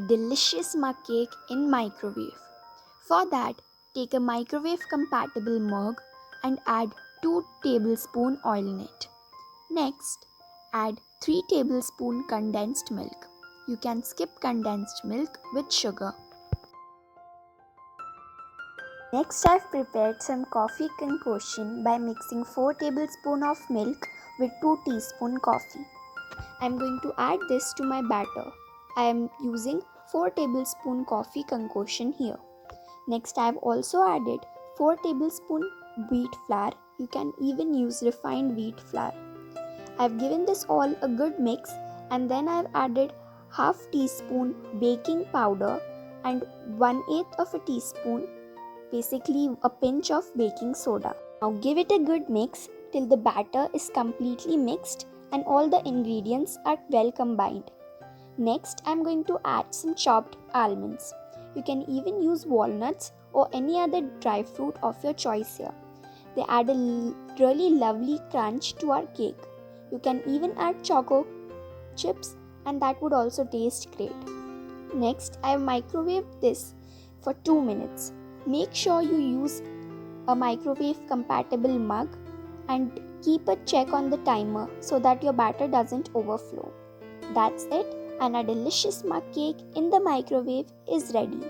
delicious mug cake in microwave. For that, take a microwave compatible mug and add 2 tablespoon oil in it. Next, add 3 tablespoon condensed milk. You can skip condensed milk with sugar. Next, I've prepared some coffee concoction by mixing 4 tablespoons of milk with 2 teaspoon coffee. I'm going to add this to my batter. I am using 4 tablespoon coffee concoction here. Next, I have also added 4 tablespoon wheat flour. You can even use refined wheat flour. I have given this all a good mix, and then I have added half teaspoon baking powder and 1/8 of a teaspoon, basically a pinch of baking soda. Now give it a good mix till the batter is completely mixed and all the ingredients are well combined. Next, I am going to add some chopped almonds. You can even use walnuts or any other dry fruit of your choice here. They add a really lovely crunch to our cake. You can even add choco chips and that would also taste great. Next, I have microwaved this for 2 minutes. Make sure you use a microwave compatible mug and keep a check on the timer so that your batter doesn't overflow. That's it, and a delicious mug cake in the microwave is ready.